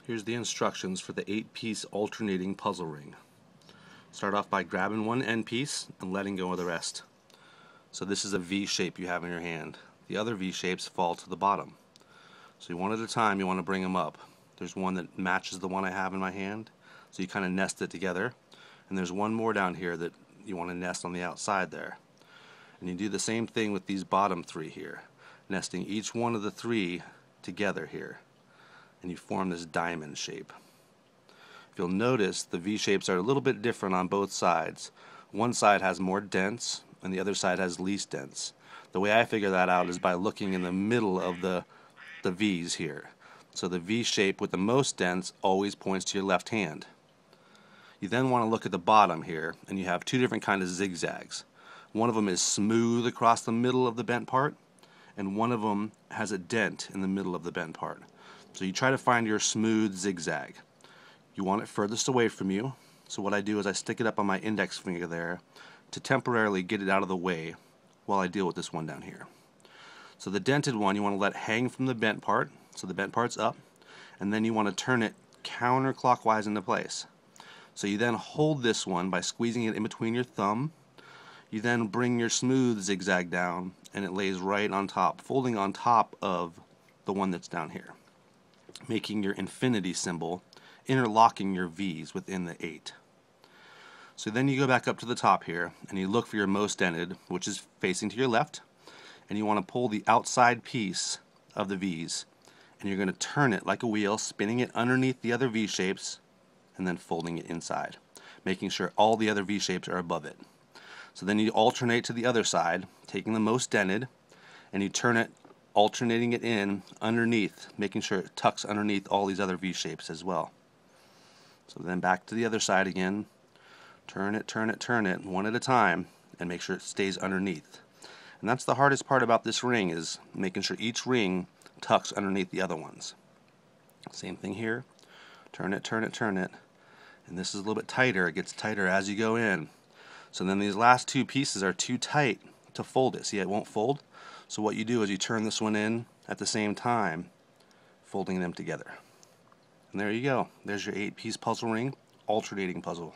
Here's the instructions for the 8-piece alternating puzzle ring. Start off by grabbing one end piece and letting go of the rest. So this is a V shape you have in your hand. The other V shapes fall to the bottom. So one at a time you want to bring them up. There's one that matches the one I have in my hand, so you kind of nest it together. And there's one more down here that you want to nest on the outside there. And you do the same thing with these bottom three here, nesting each one of the three together here. And you form this diamond shape. If you'll notice, the V shapes are a little bit different on both sides. One side has more dents and the other side has least dents. The way I figure that out is by looking in the middle of the V's here. So the V shape with the most dents always points to your left hand. You then want to look at the bottom here, and you have two different kinds of zigzags. One of them is smooth across the middle of the bent part, and one of them has a dent in the middle of the bent part. So you try to find your smooth zigzag. You want it furthest away from you, so what I do is I stick it up on my index finger there to temporarily get it out of the way while I deal with this one down here. So the dented one you want to let hang from the bent part, so the bent part's up, and then you want to turn it counterclockwise into place. So you then hold this one by squeezing it in between your thumb. You then bring your smooth zigzag down and it lays right on top, folding on top of the one that's down here, making your infinity symbol, interlocking your V's within the 8. So then you go back up to the top here and you look for your most dented, which is facing to your left, and you want to pull the outside piece of the V's and you're going to turn it like a wheel, spinning it underneath the other V shapes and then folding it inside, making sure all the other V shapes are above it. So then you alternate to the other side, taking the most dented, and you turn it, alternating it in underneath, making sure it tucks underneath all these other V shapes as well. So then back to the other side again, turn it, turn it, turn it, one at a time, and make sure it stays underneath. And that's the hardest part about this ring, is making sure each ring tucks underneath the other ones. Same thing here, turn it, turn it, turn it, and this is a little bit tighter. It gets tighter as you go in. So then these last two pieces are too tight to fold it. See, it won't fold? So what you do is you turn this one in at the same time, folding them together. And there you go. There's your 8-piece puzzle ring, alternating puzzle.